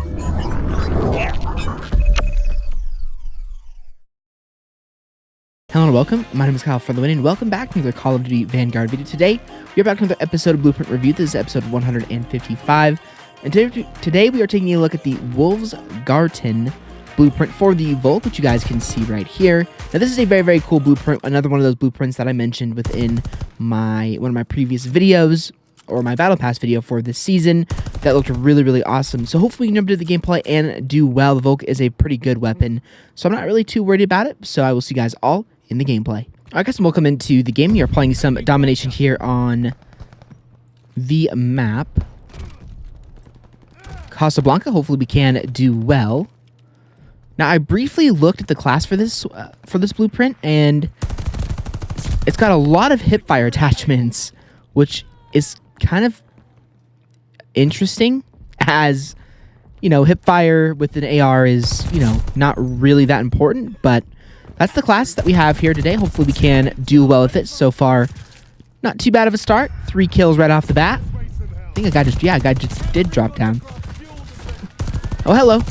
Hello and welcome, my name is Kyle FtW and welcome back to another Call of Duty Vanguard video. Today, we are back to another episode of Blueprint Review. This is episode 155, and today we are taking a look at the Wolfsgarten blueprint for the Volk, which you guys can see right here. Now this is a very, very cool blueprint, another one of those blueprints that I mentioned within one of my previous videos, or my Battlepas video for this season, that looked really, really awesome. So hopefully we can jump into the gameplay and do well. The Volk is a pretty good weapon, so I'm not really too worried about it, so I will see you guys all in the gameplay. Alright guys, welcome into the game. We are playing some domination here on the map Casablanca. Hopefully we can do well. Now I briefly looked at the class for this blueprint, and it's got a lot of hipfire attachments, which is kind of interesting, as you know, hipfire with an AR is, you know, not really that important, but that's the class that we have here today. Hopefully we can do well with it. So far, not too bad of a start. 3 kills right off the bat. I think a guy just did drop down. Oh, hello.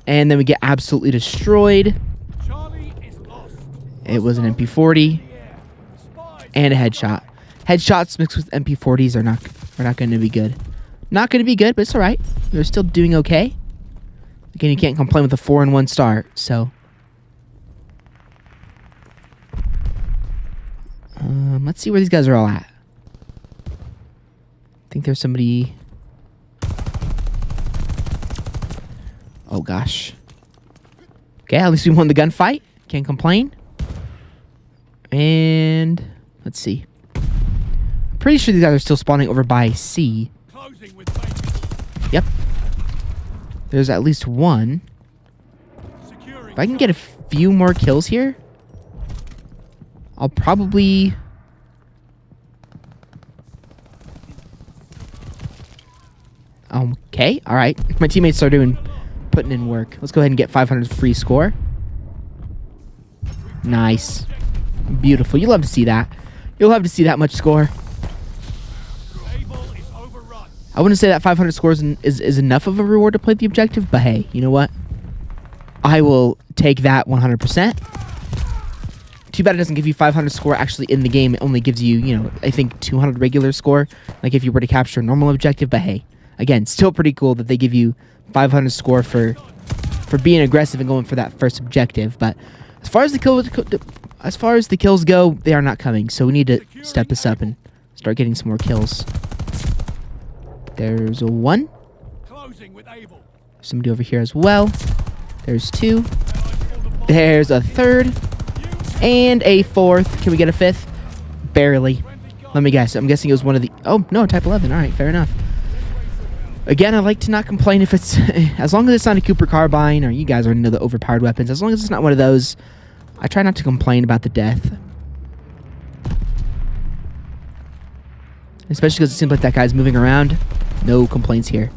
And then we get absolutely destroyed. It was an MP40 and a headshot. Headshots mixed with MP40s are not going to be good. Not going to be good, but it's all right. We're still doing okay. Again, you can't complain with a 4-1 start, so. Let's see where these guys are all at. I think there's somebody. Oh gosh. Okay, at least we won the gunfight. Can't complain. And let's see. I'm pretty sure these guys are still spawning over by C. Yep. There's at least one. If I can get a few more kills here, I'll probably. Okay, all right. My teammates are putting in work. Let's go ahead and get 500 free score. Nice, beautiful. You love to see that. You'll love to see that much score. I wouldn't say that 500 scores is enough of a reward to play the objective, but hey, you know what? I will take that 100%. Too bad it doesn't give you 500 score actually in the game. It only gives you, you know, I think 200 regular score, like if you were to capture a normal objective. But hey, again, still pretty cool that they give you 500 score for being aggressive and going for that first objective. But as far as the kills go, they are not coming. So we need to step this up and start getting some more kills. There's a 1. Somebody over here as well. There's 2. There's a 3rd. And a 4th. Can we get a 5th? Barely. Let me guess. I'm guessing it was one of the. Oh no, type 11. All right, fair enough. Again, I like to not complain if it's as long as it's not a Cooper carbine, or you guys are into the overpowered weapons. As long as it's not one of those, I try not to complain about the death. Especially because it seems like that guy's moving around. No complaints here.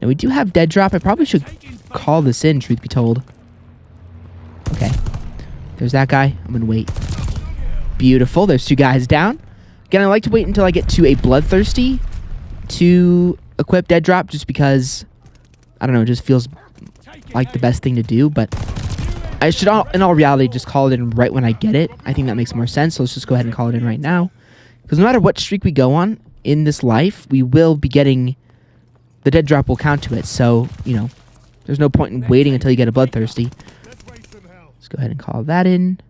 Now we do have dead drop. I probably should call this in, truth be told. Okay. There's that guy. I'm going to wait. Beautiful. There's 2 guys down. Again, I like to wait until I get to a bloodthirsty to equip dead drop, just because, I don't know, it just feels like the best thing to do. But I should, in all reality, just call it in right when I get it. I think that makes more sense. So let's just go ahead and call it in right now. Because no matter what streak we go on in this life, we will be getting, the dead drop will count to it. So, you know, there's no point in waiting until you get a bloodthirsty. Let's go ahead and call that in.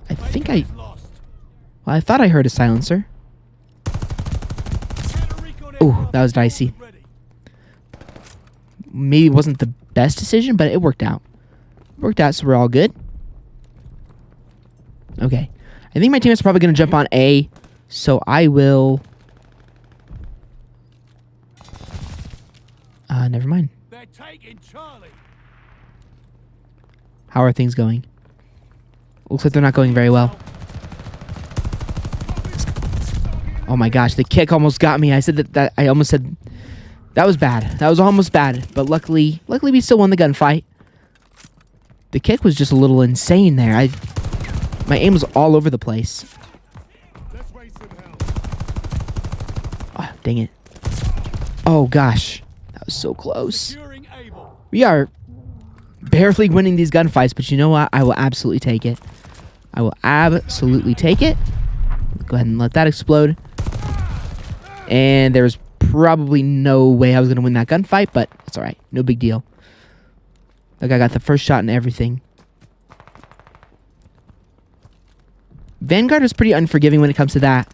I thought I heard a silencer. Oh, that was dicey. Maybe it wasn't the best decision, but it worked out. So we're all good. Okay. I think my teammates are probably going to jump on A, so I will. Never mind. They're taking Charlie. How are things going? Looks like they're not going very well. Oh my gosh, the kick almost got me. I said that I almost said that was bad. That was almost bad, but luckily we still won the gunfight. The kick was just a little insane there. My aim was all over the place. Dang it. Oh, gosh. That was so close. We are barely winning these gunfights, but you know what? I will absolutely take it. I will absolutely take it. Go ahead and let that explode. And there's probably no way I was going to win that gunfight, but it's all right. No big deal. Like, I got the first shot and everything. Vanguard is pretty unforgiving when it comes to that.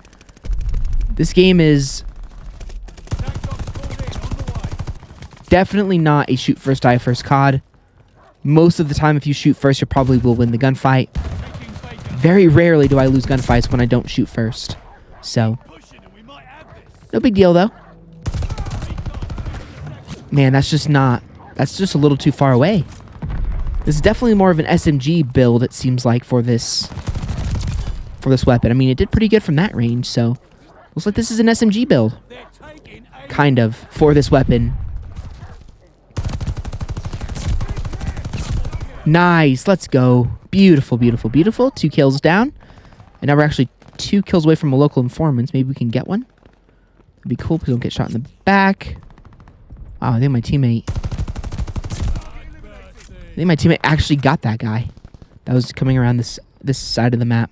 This game is definitely not a shoot first, die first COD. Most of the time, if you shoot first, you probably will win the gunfight. Very rarely do I lose gunfights when I don't shoot first. So, no big deal, though. Man, that's just a little too far away. This is definitely more of an SMG build, it seems like, for this weapon. I mean, it did pretty good from that range, so looks like this is an SMG build. Kind of, for this weapon. Nice, let's go. Beautiful, beautiful, beautiful. 2 kills down. And now we're actually 2 kills away from a local informant. Maybe we can get one. That'd be cool because we don't get shot in the back. Wow, I think my teammate actually got that guy. That was coming around this side of the map.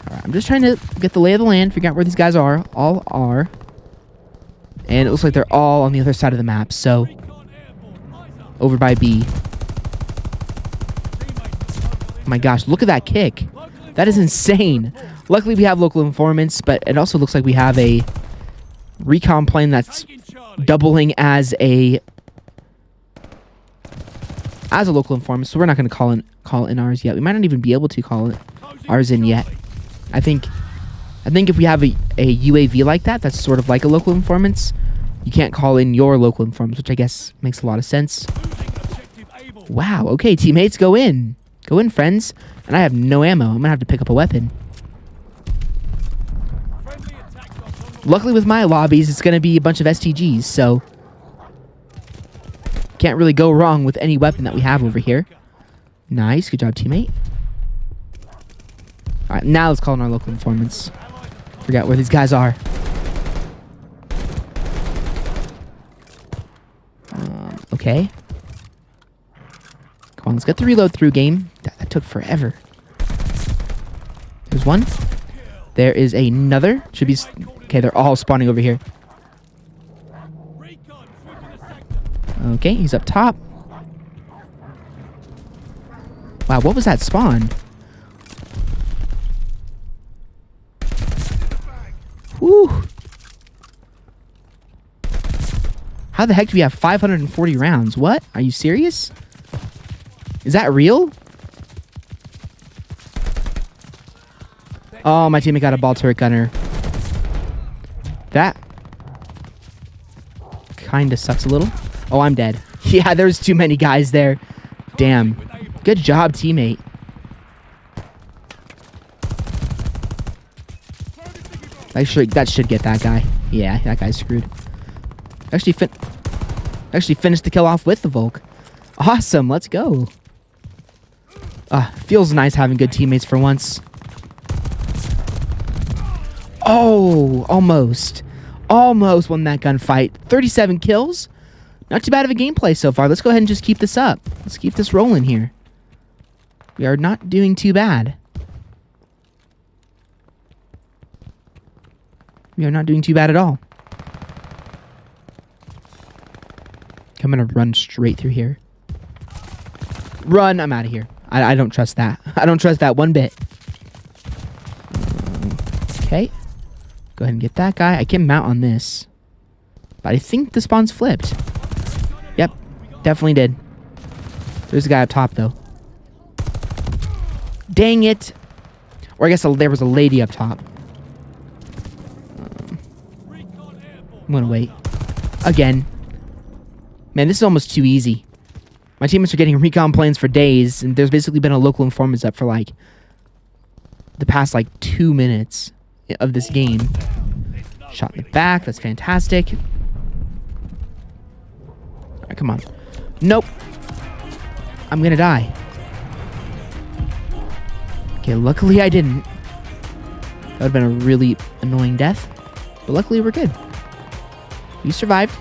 Alright, I'm just trying to get the lay of the land, figure out where these guys are. All are. And it looks like they're all on the other side of the map, so over by B. Oh my gosh, look at that kick. That is insane. Luckily, we have local informants, but it also looks like we have a recon plane that's doubling as a local informant, so we're not going to call in ours yet. We might not even be able to call ours in yet. I think if we have a UAV like that, that's sort of like a local informant's, you can't call in your local informants, which I guess makes a lot of sense. Wow, okay, teammates, go in. Go in, friends. And I have no ammo. I'm going to have to pick up a weapon. Luckily with my lobbies, it's going to be a bunch of STGs, so can't really go wrong with any weapon that we have over here. Nice. Good job, teammate. All right, now let's call in our local informants. Forget where these guys are. Okay. Come on, let's get the reload through, game. That took forever. There's one. There is another. Should be... Okay, they're all spawning over here. Okay, he's up top. Wow, what was that spawn? Whew. How the heck do we have 540 rounds? What? Are you serious? Is that real? Oh, my teammate got a ball turret gunner. That kind of sucks a little. Oh, I'm dead. Yeah, there's too many guys there. Damn. Good job, teammate. That should get that guy. Yeah, that guy's screwed. Actually finished the kill off with the Volk. Awesome, let's go. Feels nice having good teammates for once. Oh, almost. Almost won that gunfight. 37 kills. Not too bad of a gameplay so far. Let's go ahead and just keep this up. Let's keep this rolling here. We are not doing too bad. We are not doing too bad at all. I'm going to run straight through here. Run. I'm out of here. I don't trust that. I don't trust that one bit. Okay. Go ahead and get that guy. I can mount on this. But I think the spawn's flipped. Yep. Definitely did. There's a guy up top, though. Dang it. Or I guess there was a lady up top. I'm going to wait. Again. Man, this is almost too easy. My teammates are getting recon planes for days, and there's basically been a local informant up for, like, the past, 2 minutes of this game. Shot in the back. That's fantastic. All right, come on. Nope. I'm going to die. Okay, luckily I didn't. That would have been a really annoying death. But luckily, we're good. We survived.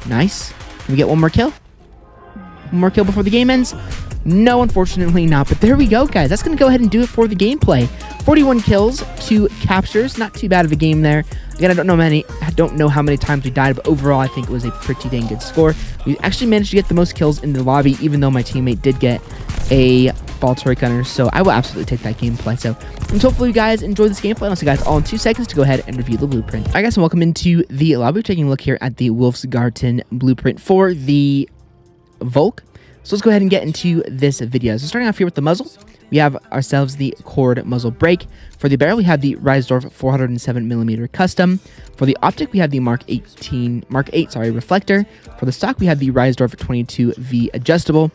Nice. Can we get one more kill? One more kill before the game ends? No, unfortunately not. But there we go, guys. That's going to go ahead and do it for the gameplay. 41 kills, 2 captures. Not too bad of a game there. Again, I don't know how many times we died, but overall, I think it was a pretty dang good score. We actually managed to get the most kills in the lobby, even though my teammate did get a ball turret gunner. So I will absolutely take that gameplay. So hopefully you guys enjoyed this gameplay. I'll see you guys all in 2 seconds to go ahead and review the blueprint. All right, guys, and welcome into the lobby. We're taking a look here at the Wolfsgarten blueprint for the Volk. So let's go ahead and get into this video. So starting off here with the muzzle, we have ourselves the cord muzzle brake. For the barrel, we have the Reisdorf 407mm custom. For the optic, we have the Mark 8 reflector. For the stock, we have the Reisdorf 22V adjustable.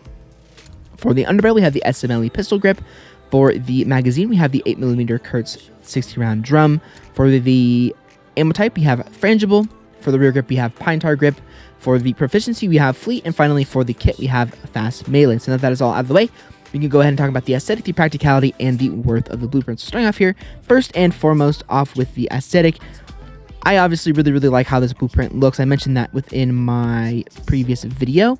For the underbarrel, we have the SMLE pistol grip. For the magazine, we have the 8mm Kurtz 60-round drum. For the ammo type, we have frangible. For the rear grip, we have pine tar grip. For the proficiency, we have fleet. And finally, for the kit, we have fast melee. So now that is all out of the way, we can go ahead and talk about the aesthetic, the practicality, and the worth of the blueprint. So starting off here, first and foremost, off with the aesthetic. I obviously really like how this blueprint looks. I mentioned that within my previous video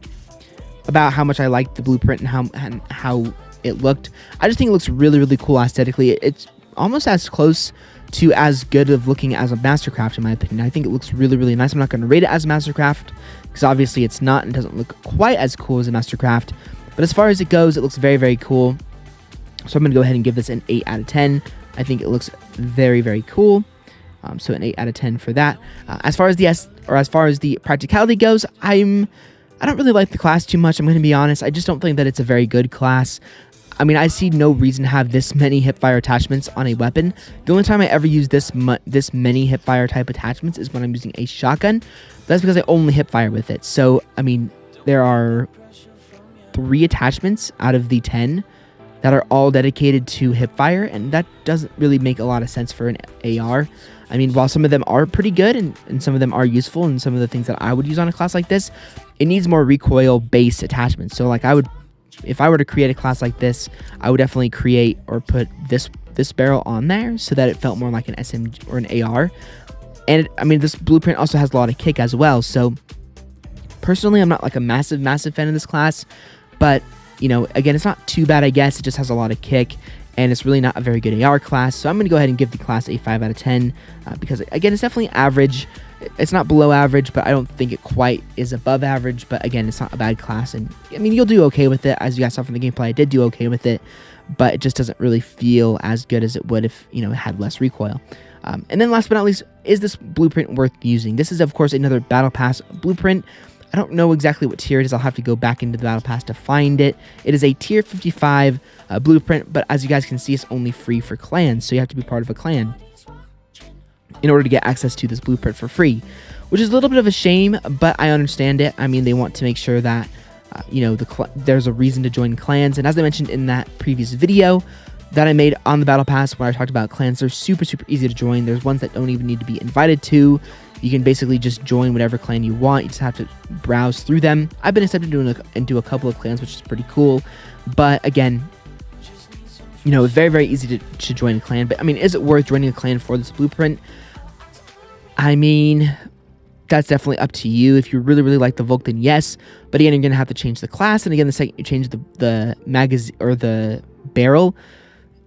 about how much I liked the blueprint and how it looked. I just think it looks really cool aesthetically. It's almost as close to as good of looking as a Mastercraft, in my opinion. I think it looks really nice. I'm not going to rate it as a Mastercraft because obviously it's not and doesn't look quite as cool as a Mastercraft. But as far as it goes, it looks very cool. So I'm going to go ahead and give this an 8 out of 10. I think it looks very cool. So an 8 out of 10 for that. As far as the practicality goes, I don't really like the class too much. I'm going to be honest. I just don't think that it's a very good class. I mean, I see no reason to have this many hipfire attachments on a weapon. The only time I ever use this many hipfire type attachments is when I'm using a shotgun. That's because I only hipfire with it. So, I mean, there are 3 attachments out of the 10 that are all dedicated to hipfire, and that doesn't really make a lot of sense for an AR. I mean, while some of them are pretty good and some of them are useful and some of the things that I would use on a class like this, it needs more recoil-based attachments. So, like, if I were to create a class like this, I would definitely create or put this barrel on there so that it felt more like an SMG or an AR. And I mean, this blueprint also has a lot of kick as well. So personally, I'm not like a massive fan of this class, but you know, again, it's not too bad, I guess. It just has a lot of kick, and it's really not a very good AR class. So I'm going to go ahead and give the class a 5 out of 10 because, again, it's definitely average. It's not below average, but I don't think it quite is above average. But again, it's not a bad class, and I mean, you'll do okay with it. As you guys saw from the gameplay, I did do okay with it, but it just doesn't really feel as good as it would if, you know, it had less recoil. And then last but not least, is this blueprint worth using? This is, of course, another Battle Pass blueprint. I don't know exactly what tier it is. I'll have to go back into the Battle Pass to find it. It is a tier 55 blueprint, but as you guys can see, it's only free for clans, so you have to be part of a clan in order to get access to this blueprint for free, which is a little bit of a shame, but I understand it. I mean, they want to make sure that, you know, there's a reason to join clans, and as I mentioned in that previous video that I made on the Battle Pass where I talked about clans, they're super easy to join. There's ones that don't even need to be invited to. You can basically just join whatever clan you want. You just have to browse through them. I've been accepted into a couple of clans, which is pretty cool. But again, you know, it's very easy to join a clan. But I mean, is it worth joining a clan for this blueprint? I mean, that's definitely up to you. If you really like the Volk, then yes. But again, you're going to have to change the class. And again, the second you change the magazine or the barrel,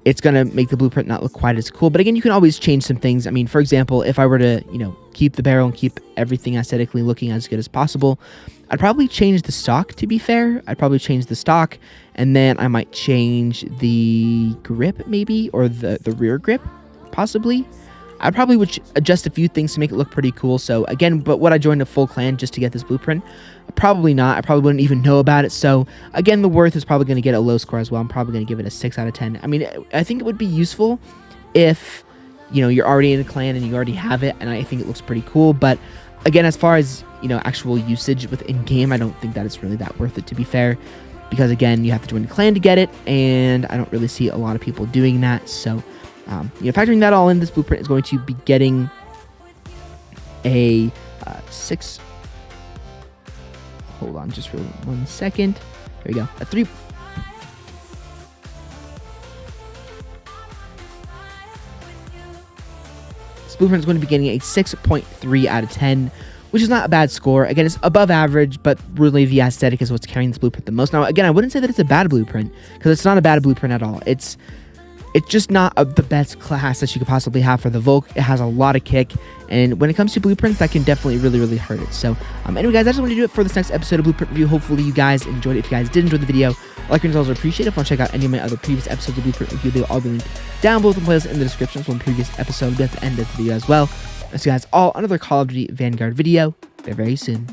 it's going to make the blueprint not look quite as cool. But again, you can always change some things. I mean, for example, if I were to, you know, keep the barrel and keep everything aesthetically looking as good as possible, I'd probably change the stock, to be fair. I'd probably change the stock, and then I might change the grip, maybe, or the rear grip, possibly. I probably would adjust a few things to make it look pretty cool. So again, but would I join a full clan just to get this blueprint? Probably not. I probably wouldn't even know about it. So again, the worth is probably going to get a low score as well. I'm probably going to give it a 6 out of 10. I mean, I think it would be useful if, you know, you're already in a clan and you already have it, and I think it looks pretty cool. But again, as far as, you know, actual usage within game, I don't think that it's really that worth it, to be fair, because again, you have to join a clan to get it, and I don't really see a lot of people doing that. So you know, factoring that all in, this blueprint is going to be getting a 6. Hold on just for 1 second. There we go. A 3. this blueprint is going to be getting a 6.3 out of 10, which is not a bad score. Again, it's above average, but really the aesthetic is what's carrying this blueprint the most. Now, again, I wouldn't say that it's a bad blueprint, because it's not a bad blueprint at all. It's just not the best class that you could possibly have for the Volk. It has a lot of kick, and when it comes to blueprints, that can definitely really hurt it. So, anyway, guys, I just wanted to do it for this next episode of Blueprint Review. Hopefully, you guys enjoyed it. If you guys did enjoy the video, like and also appreciate it. If you want to check out any of my other previous episodes of Blueprint Review, they'll all be linked down below in the playlist in the description. So, one previous episode will be at the end of the video as well. I'll see you guys all on another Call of Duty Vanguard video very soon.